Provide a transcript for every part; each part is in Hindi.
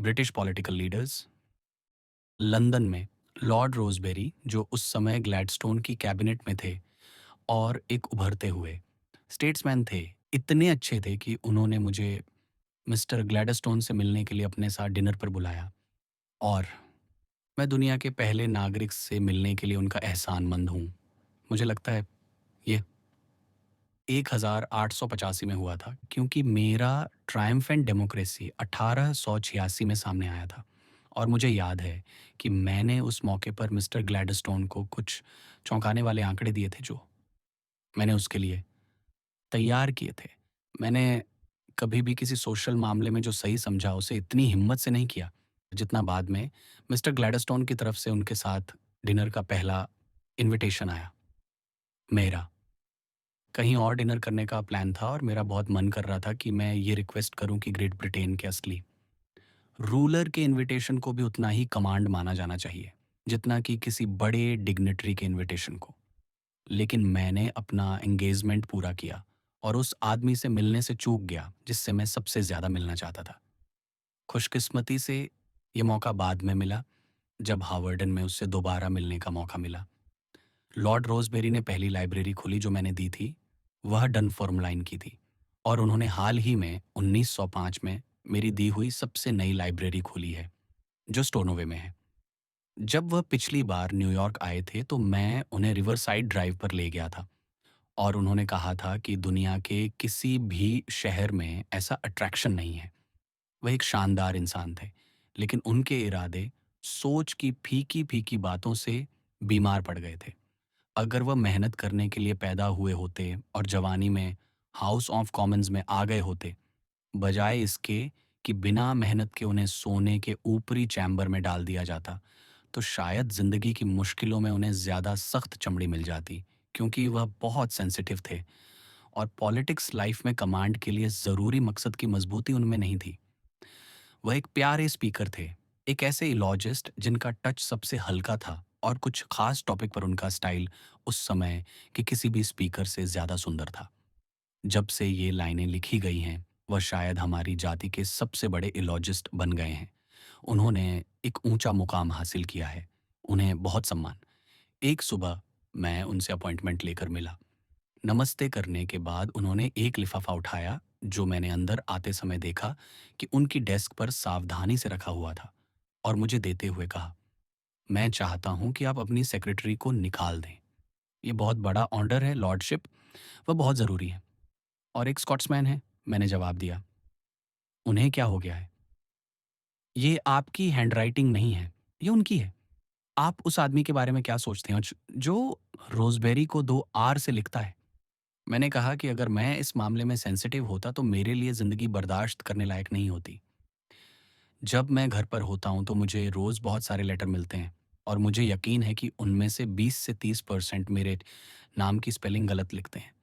ब्रिटिश पॉलिटिकल लीडर्स, लंदन में लॉर्ड रोज़बेरी जो उस समय ग्लैडस्टोन की कैबिनेट में थे और एक उभरते हुए स्टेट्समैन थे। इतने अच्छे थे कि उन्होंने मुझे मिस्टर ग्लैडस्टोन से मिलने के लिए अपने साथ डिनर पर बुलाया और मैं दुनिया के पहले नागरिक से मिलने के लिए उनका एहसानमंद हूँ। मुझे लगता है ये 1885 में हुआ था क्योंकि मेरा ट्रायम्फेंट डेमोक्रेसी 1886 में सामने आया था। और मुझे याद है कि मैंने उस मौके पर मिस्टर ग्लैडस्टोन को कुछ चौंकाने वाले आंकड़े दिए थे जो मैंने उसके लिए तैयार किए थे। मैंने कभी भी किसी सोशल मामले में जो सही समझा उसे इतनी हिम्मत से नहीं किया जितना बाद में मिस्टर ग्लैडस्टोन की तरफ से उनके साथ डिनर का पहला इनविटेशन आया। मेरा कहीं और डिनर करने का प्लान था और मेरा बहुत मन कर रहा था कि मैं ये रिक्वेस्ट करूं कि ग्रेट ब्रिटेन के असली रूलर के इनविटेशन को भी उतना ही कमांड माना जाना चाहिए जितना कि किसी बड़े डिग्निटरी के इनविटेशन को। लेकिन मैंने अपना एंगेजमेंट पूरा किया और उस आदमी से मिलने से चूक गया जिससे मैं सबसे ज़्यादा मिलना चाहता था। खुशकिस्मती से ये मौका बाद में मिला जब हावर्डन में उससे दोबारा मिलने का मौका मिला। लॉर्ड रोज़बेरी ने पहली लाइब्रेरी खोली जो मैंने दी थी, वह डनफोर्म की थी और उन्होंने हाल ही में 1905 में मेरी दी हुई सबसे नई लाइब्रेरी खोली है, जो स्टोनोवे में है। जब वह पिछली बार न्यूयॉर्क आए थे तो मैं उन्हें रिवरसाइड ड्राइव पर ले गया था और उन्होंने कहा था कि दुनिया के किसी भी शहर में ऐसा अट्रैक्शन नहीं है। वह एक शानदार इंसान थे, लेकिन उनके इरादे सोच की फीकी-फीकी बातों से बीमार पड़ गए थे। अगर वह मेहनत करने के लिए पैदा हुए होते और जवानी में हाउस ऑफ कॉमन्स में आ गए होते, बजाय इसके कि बिना मेहनत के उन्हें सोने के ऊपरी चैम्बर में डाल दिया जाता, तो शायद ज़िंदगी की मुश्किलों में उन्हें ज़्यादा सख्त चमड़ी मिल जाती, क्योंकि वह बहुत सेंसिटिव थे और पॉलिटिक्स लाइफ में कमांड के लिए ज़रूरी मकसद की मजबूती उनमें नहीं थी। वह एक प्यारे स्पीकर थे, एक ऐसे इलॉजिस्ट जिनका टच सबसे हल्का था और कुछ खास टॉपिक पर उनका स्टाइल उस समय के किसी भी स्पीकर से ज़्यादा सुंदर था। जब से ये लाइनें लिखी गई हैं, वह शायद हमारी जाति के सबसे बड़े इलॉजिस्ट बन गए हैं। उन्होंने एक ऊंचा मुकाम हासिल किया है, उन्हें बहुत सम्मान। एक सुबह मैं उनसे अपॉइंटमेंट लेकर मिला। नमस्ते करने के बाद उन्होंने एक लिफाफा उठाया जो मैंने अंदर आते समय देखा कि उनकी डेस्क पर सावधानी से रखा हुआ था और मुझे देते हुए कहा, मैं चाहता हूं कि आप अपनी सेक्रेटरी को निकाल दें। ये बहुत बड़ा ऑर्डर है लॉर्डशिप, वह बहुत ज़रूरी है। और एक स्कॉट्समैन है, मैंने जवाब दिया। उन्हें क्या हो गया है? ये आपकी हैंडराइटिंग नहीं है, ये उनकी है। आप उस आदमी के बारे में क्या सोचते हैं जो रोज़बेरी को 2 आर से लिखता है? मैंने कहा कि अगर मैं इस मामले में सेंसिटिव होता तो मेरे लिए ज़िंदगी बर्दाश्त करने लायक नहीं होती। जब मैं घर पर होता हूँ तो मुझे रोज़ बहुत सारे लेटर मिलते हैं और मुझे यकीन है कि उनमें से 20 से 30% मेरे नाम की स्पेलिंग गलत लिखते हैं,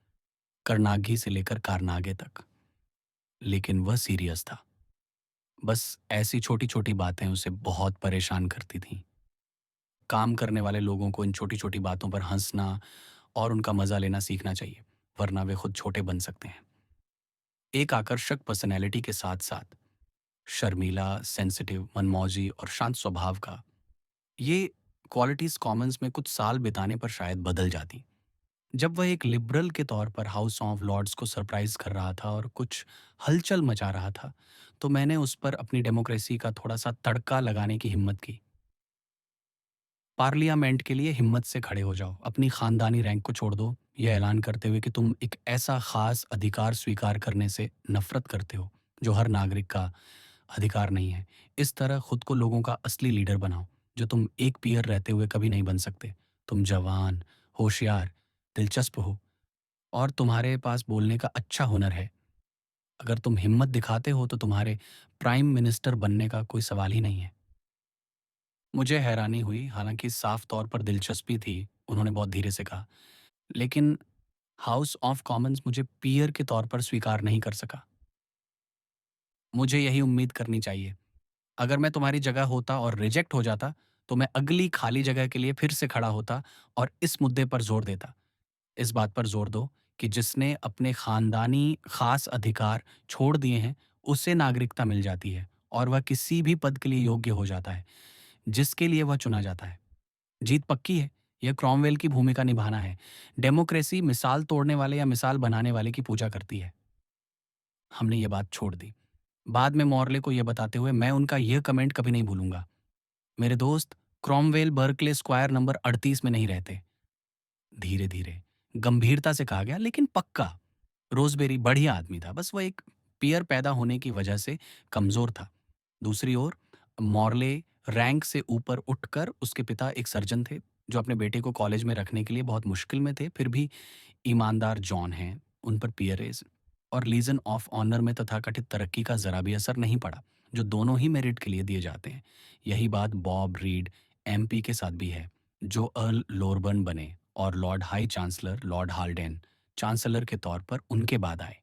करनाघी से लेकर कारनागे तक। लेकिन वह सीरियस था। बस ऐसी छोटी-छोटी बातें उसे बहुत परेशान करती थीं। काम करने वाले लोगों को इन छोटी-छोटी बातों पर हँसना और उनका मज़ा लेना सीखना चाहिए, वरना वे खुद छोटे बन सकते हैं। एक आकर्षक पर्सनैलिटी के साथ-साथ शर्मीला, सेंसिटिव, मनमौजी और शांत स्वभाव का, ये क्वालिटीज़ कॉमन्स में कुछ साल बिताने पर शायद बदल जाती। जब वह एक लिबरल के तौर पर हाउस ऑफ लॉर्ड्स को सरप्राइज़ कर रहा था और कुछ हलचल मचा रहा था, तो मैंने उस पर अपनी डेमोक्रेसी का थोड़ा-सा तड़का लगाने की हिम्मत की। पार्लियामेंट के लिए हिम्मत से खड़े हो जाओ, अपनी खानदानी रैंक को छोड़ दो, यह ऐलान करते हुए कि तुम एक ऐसा खास अधिकार स्वीकार करने से नफरत करते हो, जो हर नागरिक का अधिकार नहीं है। इस तरह खुद को लोगों का असली लीडर बनाओ, जो तुम एक पीयर रहते हुए कभी नहीं बन सकते। तुम जवान, होशियार, दिलचस्प हो और तुम्हारे पास बोलने का अच्छा हुनर है। अगर तुम हिम्मत दिखाते हो तो तुम्हारे प्राइम मिनिस्टर बनने का कोई सवाल ही नहीं है। मुझे हैरानी हुई, हालांकि साफ तौर पर दिलचस्पी थी। उन्होंने बहुत धीरे से कहा, लेकिन हाउस ऑफ कॉमन्स मुझे पीयर के तौर पर स्वीकार नहीं कर सका। मुझे यही उम्मीद करनी चाहिए। अगर मैं तुम्हारी जगह होता और रिजेक्ट हो जाता, तो मैं अगली खाली जगह के लिए फिर से खड़ा होता और इस मुद्दे पर जोर देता। इस बात पर जोर दो कि जिसने अपने खानदानी खास अधिकार छोड़ दिए हैं, उसे नागरिकता मिल जाती है और वह किसी भी पद के लिए योग्य हो जाता है, जिसके लिए वह चुना जाता है। जीत पक्की है, यह क्रॉमवेल की भूमिका निभाना है। डेमोक्रेसी मिसाल तोड़ने वाले या मिसाल बनाने वाले की पूजा करती है। हमने ये बात छोड़ दी। बाद में मॉर्ले को यह बताते हुए मैं उनका यह कमेंट कभी नहीं भूलूंगा। मेरे दोस्त, क्रॉमवेल बर्कले स्क्वायर नंबर 38 में नहीं रहते। धीरे धीरे गंभीरता से कहा गया, लेकिन पक्का। रोजबेरी बढ़िया आदमी था, बस वह एक पियर पैदा होने की वजह से कमजोर था। दूसरी ओर मॉर्ले रैंक से ऊपर उठकर, उसके पिता एक सर्जन थे जो अपने बेटे को कॉलेज में रखने के लिए बहुत मुश्किल में थे, फिर भी ईमानदार जॉन हैं। उन पर पियरेज और लीजन ऑफ ऑनर में तथाकथित तरक्की का जरा भी असर नहीं पड़ा, जो दोनों ही मेरिट के लिए दिए जाते हैं। यही बात बॉब रीड एमपी के साथ भी है, जो अर्ल लोरबर्न बने और Lord high chancellor Lord Haldane chancellor के तौर पर उनके बाद आए।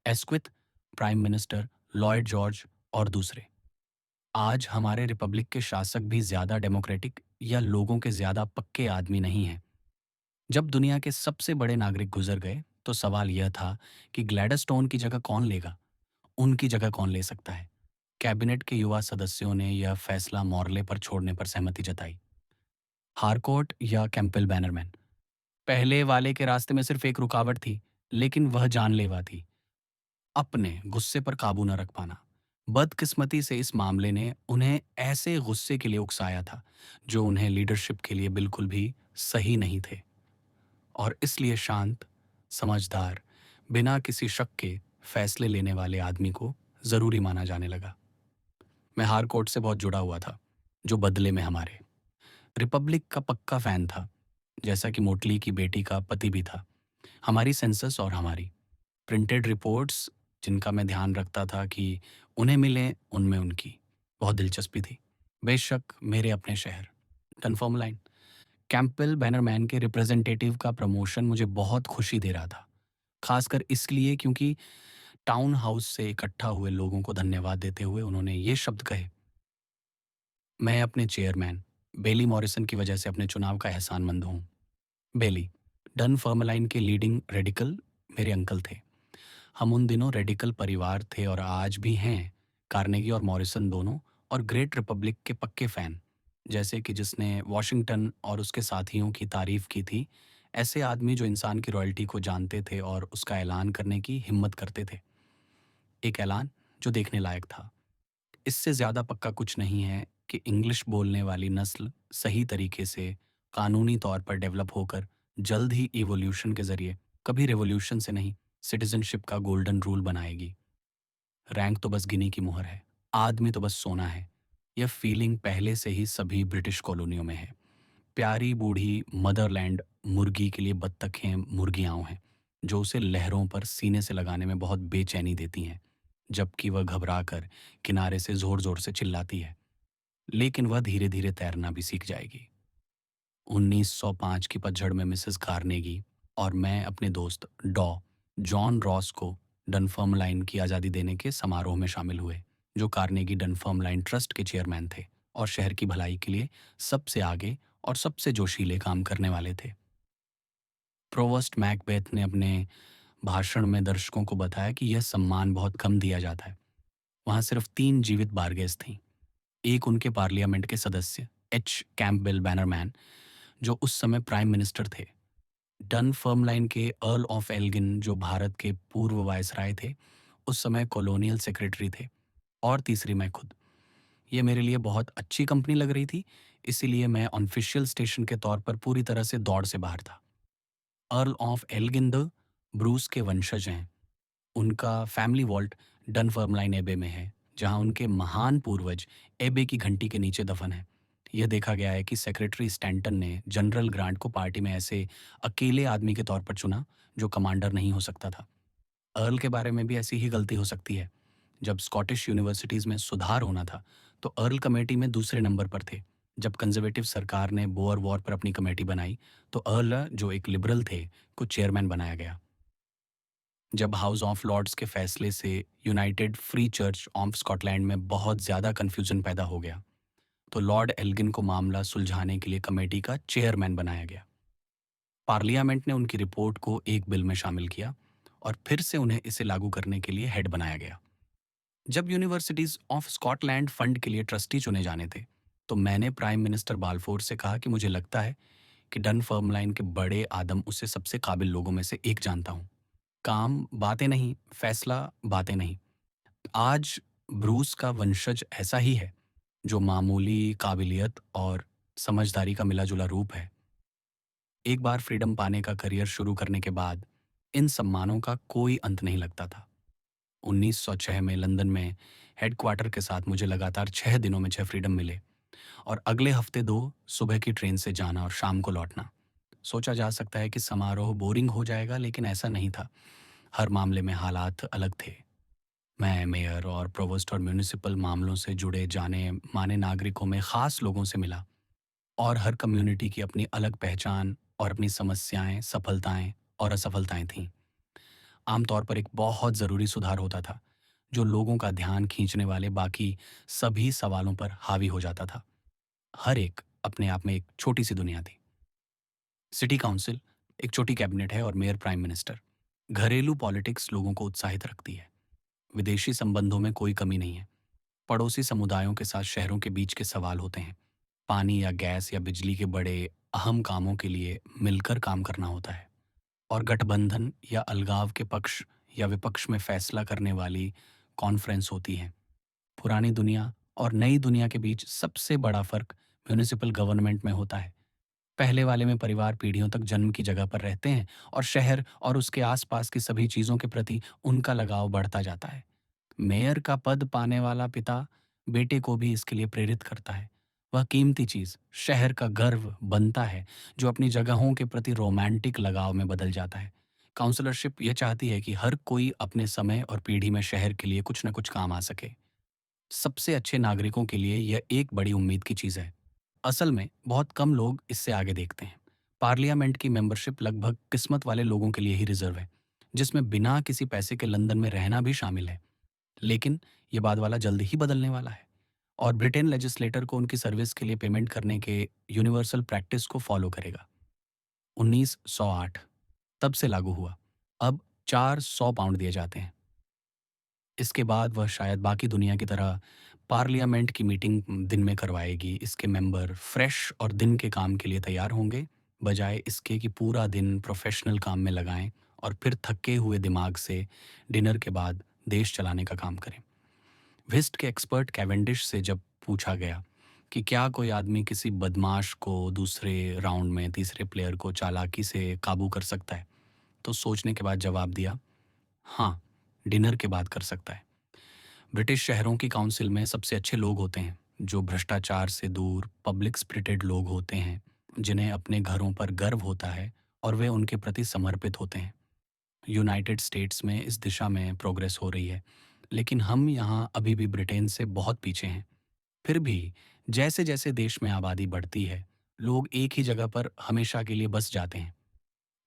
Asquith prime minister, Lloyd George और दूसरे। आज हमारे रिपब्लिक के शासक भी ज्यादा डेमोक्रेटिक या लोगों के ज्यादा पक्के आदमी नहीं हैं। जब दुनिया के सबसे बड़े नागरिक गुजर गए, तो सवाल यह था कि ग्लैडस्टोन की जगह कौन लेगा, उनकी जगह कौन ले सकता है। कैबिनेट के युवा सदस्यों ने यह फैसला मॉर्ले पर छोड़ने पर सहमति जताई। हारकोर्ट या कैंपबेल बैनरमैन, पहले वाले के रास्ते में सिर्फ एक रुकावट थी, लेकिन वह जानलेवा थी। अपने गुस्से पर काबू न रख पाना। बदकिस्मती से इस मामले ने उन्हें ऐसे गुस्से के लिए उकसाया था जो उन्हें लीडरशिप के लिए बिल्कुल भी सही नहीं थे, और इसलिए शांत, समझदार, बिना किसी शक के फैसले लेने वाले आदमी को जरूरी माना जाने लगा। मैं हारकोर्ट से बहुत जुड़ा हुआ था, जो बदले में हमारे रिपब्लिक का पक्का फैन था, जैसा कि मोटली की बेटी का पति भी था। हमारी सेंसस और हमारी प्रिंटेड रिपोर्ट्स, जिनका मैं ध्यान रखता था कि उन्हें मिले, उनमें उनकी बहुत दिलचस्पी थी। बेशक मेरे अपने शहर कन्फर्म लाइन कैंपबेल बैनरमैन के रिप्रेजेंटेटिव का प्रमोशन मुझे बहुत खुशी दे रहा था, खासकर इसलिए क्योंकि टाउन हाउस से इकट्ठा हुए लोगों को धन्यवाद देते हुए उन्होंने ये शब्द कहे, मैं अपने चेयरमैन बेली मॉरिसन की वजह से अपने चुनाव का एहसानमंद हूँ। बेली डनफर्मलाइन के लीडिंग रेडिकल मेरे अंकल थे। हम उन दिनों रेडिकल परिवार थे और आज भी हैं, कार्नेगी और मॉरिसन दोनों, और ग्रेट रिपब्लिक के पक्के फैन। जैसे कि जिसने वॉशिंगटन और उसके साथियों की तारीफ की थी, ऐसे आदमी जो इंसान की रॉयल्टी को जानते थे और उसका ऐलान करने की हिम्मत करते थे। एक ऐलान जो देखने लायक था। इससे ज़्यादा पक्का कुछ नहीं है कि इंग्लिश बोलने वाली नस्ल सही तरीके से कानूनी तौर पर डेवलप होकर जल्द ही इवोल्यूशन के जरिए, कभी रेवोल्यूशन से नहीं, सिटीजनशिप का गोल्डन रूल बनाएगी। रैंक तो बस गिनी की मुहर है, आदमी तो बस सोना है। यह फीलिंग पहले से ही सभी ब्रिटिश कॉलोनियों में है। प्यारी बूढ़ी मदरलैंड मुर्गी के लिए बत्तखें मुर्गियाँ हैं, जो उसे लहरों पर सीने से लगाने में बहुत बेचैनी देती हैं, जबकि वह घबराकर किनारे से जोर जोर से चिल्लाती है। लेकिन वह धीरे धीरे तैरना भी सीख जाएगी। 1905 की पतझड़ में मिसेस कार्नेगी और मैं अपने दोस्त डॉ जॉन रॉस को डनफर्मलाइन की आज़ादी देने के समारोह में शामिल हुए, जो कार्नेगी डनफर्मलाइन ट्रस्ट के चेयरमैन थे और शहर की भलाई के लिए सबसे आगे और सबसे जोशीले काम करने वाले थे। प्रोवोस्ट मैकबेथ ने अपने भाषण में दर्शकों को बताया कि यह सम्मान बहुत कम दिया जाता है। वहाँ सिर्फ 3 जीवित बारगेस थीं। एक उनके पार्लियामेंट के सदस्य एच कैंपबेल बैनरमैन, जो उस समय प्राइम मिनिस्टर थे। डनफर्मलाइन के अर्ल ऑफ एल्गिन, जो भारत के पूर्व वायसराय थे, उस समय कॉलोनियल सेक्रेटरी थे। और तीसरी मैं खुद। ये मेरे लिए बहुत अच्छी कंपनी लग रही थी, इसीलिए मैं ऑफिशियल स्टेशन के तौर पर पूरी तरह से दौड़ से बाहर था। Earl of Elgin the Bruce के वंशज हैं। उनका फैमिली वॉल्ट डनफर्मलाइन एबे में है, जहां उनके महान पूर्वज एबे की घंटी के नीचे दफन है। यह देखा गया है कि सेक्रेटरी स्टैंटन ने जनरल ग्रांट को पार्टी में ऐसे अकेले आदमी के तौर पर चुना जो कमांडर नहीं हो सकता था। अर्ल के बारे में भी ऐसी ही गलती हो सकती है। जब स्कॉटिश यूनिवर्सिटीज़ में सुधार होना था, तो अर्ल कमेटी में दूसरे नंबर पर थे। जब कंजर्वेटिव सरकार ने बोअर वॉर पर अपनी कमेटी बनाई, तो अर्ल, जो एक लिबरल थे, को चेयरमैन बनाया गया। जब हाउस ऑफ लॉर्ड्स के फैसले से United free church of Scotland में बहुत ज़्यादा कन्फ्यूजन पैदा हो गया, तो लॉर्ड एल्गिन को मामला सुलझाने के लिए कमेटी का चेयरमैन बनाया गया। पार्लियामेंट ने उनकी रिपोर्ट को एक बिल में शामिल किया और फिर से उन्हें इसे लागू करने के लिए हेड बनाया गया। जब यूनिवर्सिटीज़ ऑफ स्कॉटलैंड फंड के लिए ट्रस्टी चुने जाने थे, तो मैंने प्राइम मिनिस्टर बाल्फोर से कहा कि मुझे लगता है कि डनफर्मलाइन के बड़े आदम उसे सबसे काबिल लोगों में से एक जानता हूँ। काम बातें नहीं, फैसला बातें नहीं। आज ब्रूस का वंशज ऐसा ही है, जो मामूली काबिलियत और समझदारी का मिला-जुला रूप है। एक बार फ्रीडम पाने का करियर शुरू करने के बाद, इन सम्मानों का कोई अंत नहीं लगता था। 1906 में लंदन में हेडक्वार्टर के साथ मुझे लगातार 6 दिनों में 6 फ्रीडम मिले और अगले हफ्ते 2 सुबह की ट्रेन से जाना और शाम को लौटना। सोचा जा सकता है कि समारोह बोरिंग हो जाएगा, लेकिन ऐसा नहीं था। हर मामले में हालात अलग थे। मैं मेयर और प्रोवोस्ट और म्युनिसिपल मामलों से जुड़े जाने-माने नागरिकों में ख़ास लोगों से मिला और हर कम्युनिटी की अपनी अलग पहचान और अपनी समस्याएँ, सफलताएँ और असफलताएँ थीं। आमतौर पर एक बहुत ज़रूरी सुधार होता था, जो लोगों का ध्यान खींचने वाले बाकी सभी सवालों पर हावी हो जाता था। हर एक अपने आप में एक छोटी-सी दुनिया थी। सिटी काउंसिल एक छोटी कैबिनेट है और मेयर प्राइम मिनिस्टर। घरेलू पॉलिटिक्स लोगों को उत्साहित रखती है। विदेशी संबंधों में कोई कमी नहीं है। पड़ोसी समुदायों के साथ शहरों के बीच के सवाल होते हैं। पानी या गैस या बिजली के बड़े अहम कामों के लिए मिलकर काम करना होता है। और गठबंधन या अलगाव के पक्ष या विपक्ष में फैसला करने वाली कॉन्फ्रेंस होती है। पुरानी दुनिया और नई दुनिया के बीच सबसे बड़ा फर्क म्युनिसिपल गवर्नमेंट में होता है। पहले वाले में परिवार पीढ़ियों तक जन्म की जगह पर रहते हैं और शहर और उसके आसपास की सभी चीज़ों के प्रति उनका लगाव बढ़ता जाता है। मेयर का पद पाने वाला पिता बेटे को भी इसके लिए प्रेरित करता है। वह कीमती चीज शहर का गर्व बनता है, जो अपनी जगहों के प्रति रोमांटिक लगाव में बदल जाता है। काउंसलरशिप यह चाहती है कि हर कोई अपने समय और पीढ़ी में शहर के लिए कुछ न कुछ काम आ सके। सबसे अच्छे नागरिकों के लिए यह एक बड़ी उम्मीद की चीज है। असल में बहुत कम लोग इससे आगे देखते हैं। पार्लियामेंट की मेंबरशिप लगभग किस्मत वाले लोगों के लिए ही रिजर्व है, जिसमें बिना किसी पैसे के लंदन में रहना भी शामिल है। लेकिन ये बाद वाला जल्द ही बदलने वाला है और ब्रिटेन लेजिस्लेटर को उनकी सर्विस के लिए पेमेंट करने के यूनिवर्सल प्रैक्टिस को फॉलो करेगा। 1908 तब से लागू हुआ। अब 400 पाउंड दिए जाते हैं। इसके बाद वह शायद बाकी दुनिया की तरह पार्लियामेंट की मीटिंग दिन में करवाएगी। इसके मेंबर फ्रेश और दिन के काम के लिए तैयार होंगे, बजाय इसके कि पूरा दिन प्रोफेशनल काम में लगाएं और फिर थके हुए दिमाग से डिनर के बाद देश चलाने का काम करें। व्हिस्ट के एक्सपर्ट कैवेंडिश से जब पूछा गया कि क्या कोई आदमी किसी बदमाश को दूसरे राउंड में तीसरे प्लेयर को चालाकी से काबू कर सकता है, तो सोचने के बाद जवाब दिया, हाँ, डिनर के बाद कर सकता है। ब्रिटिश शहरों की काउंसिल में सबसे अच्छे लोग होते हैं, जो भ्रष्टाचार से दूर पब्लिक स्पिरिटेड लोग होते हैं, जिन्हें अपने घरों पर गर्व होता है और वे उनके प्रति समर्पित होते हैं। यूनाइटेड स्टेट्स में इस दिशा में प्रोग्रेस हो रही है, लेकिन हम यहाँ अभी भी ब्रिटेन से बहुत पीछे हैं। फिर भी जैसे जैसे देश में आबादी बढ़ती है, लोग एक ही जगह पर हमेशा के लिए बस जाते हैं।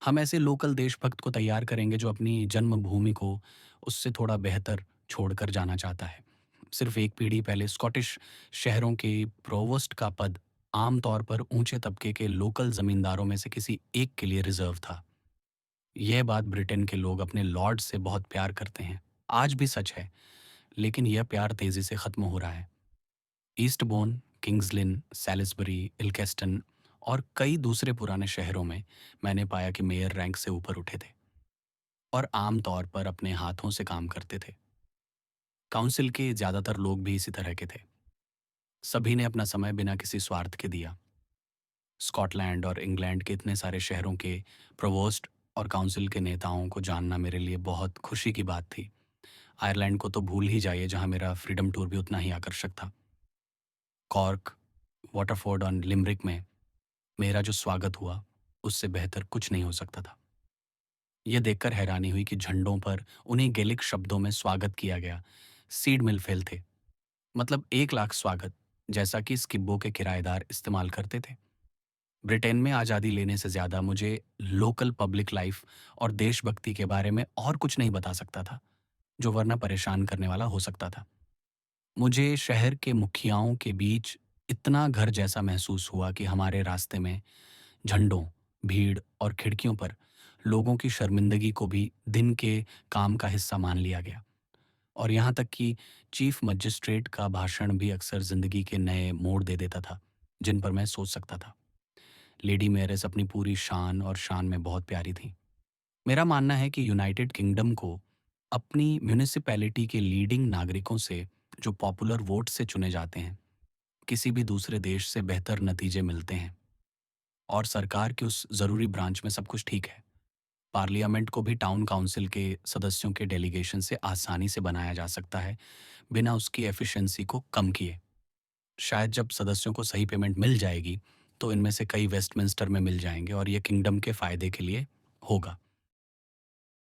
हम ऐसे लोकल देशभक्त को तैयार करेंगे जो अपनी जन्मभूमि को उससे थोड़ा बेहतर छोड़कर जाना चाहता है। सिर्फ एक पीढ़ी पहले स्कॉटिश शहरों के प्रोवोस्ट का पद आमतौर पर ऊंचे तबके के लोकल जमींदारों में से किसी एक के लिए रिजर्व था। यह बात ब्रिटेन के लोग अपने लॉर्ड से बहुत प्यार करते हैं, आज भी सच है, लेकिन यह प्यार तेजी से खत्म हो रहा है। ईस्टबोर्न, किंग्सलिन, सैलिसबरी, इल्केस्टन और कई दूसरे पुराने शहरों में मैंने पाया कि मेयर रैंक से ऊपर उठे थे और आम तौर पर अपने हाथों से काम करते थे। काउंसिल के ज्यादातर लोग भी इसी तरह के थे। सभी ने अपना समय बिना किसी स्वार्थ के दिया। स्कॉटलैंड और इंग्लैंड के इतने सारे शहरों के प्रोवोस्ट और काउंसिल के नेताओं को जानना मेरे लिए बहुत खुशी की बात थी। आयरलैंड को तो भूल ही जाइए, जहां मेरा फ्रीडम टूर भी उतना ही आकर्षक था। कॉर्क, वाटरफोर्ड और लिमरिक में मेरा जो स्वागत हुआ, उससे बेहतर कुछ नहीं हो सकता था। यह देखकर हैरानी हुई कि झंडों पर उन्हीं गेलिक शब्दों में स्वागत किया गया सीड मिल फेल थे। मतलब 1 लाख स्वागत, जैसा कि स्किब्बो के किराएदार इस्तेमाल करते थे। ब्रिटेन में आज़ादी लेने से ज़्यादा मुझे लोकल पब्लिक लाइफ और देशभक्ति के बारे में और कुछ नहीं बता सकता था, जो वरना परेशान करने वाला हो सकता था। मुझे शहर के मुखियाओं के बीच इतना घर जैसा महसूस हुआ कि हमारे रास्ते में झंडों, भीड़ और खिड़कियों पर लोगों की शर्मिंदगी को भी दिन के काम का हिस्सा मान लिया गया। और यहाँ तक कि चीफ मजिस्ट्रेट का भाषण भी अक्सर ज़िंदगी के नए मोड़ दे देता था, जिन पर मैं सोच सकता था। लेडी मेयरेस अपनी पूरी शान और शान में बहुत प्यारी थीं। मेरा मानना है कि यूनाइटेड किंगडम को अपनी म्युनिसिपैलिटी के लीडिंग नागरिकों से, जो पॉपुलर वोट से चुने जाते हैं, किसी भी दूसरे देश से बेहतर नतीजे मिलते हैं। और सरकार के उस ज़रूरी ब्रांच में सब कुछ ठीक है। पार्लियामेंट को भी टाउन काउंसिल के सदस्यों के डेलीगेशन से आसानी से बनाया जा सकता है, बिना उसकी एफिशिएंसी को कम किए। शायद जब सदस्यों को सही पेमेंट मिल जाएगी, तो इनमें से कई वेस्टमिंस्टर में मिल जाएंगे और ये किंगडम के फ़ायदे के लिए होगा।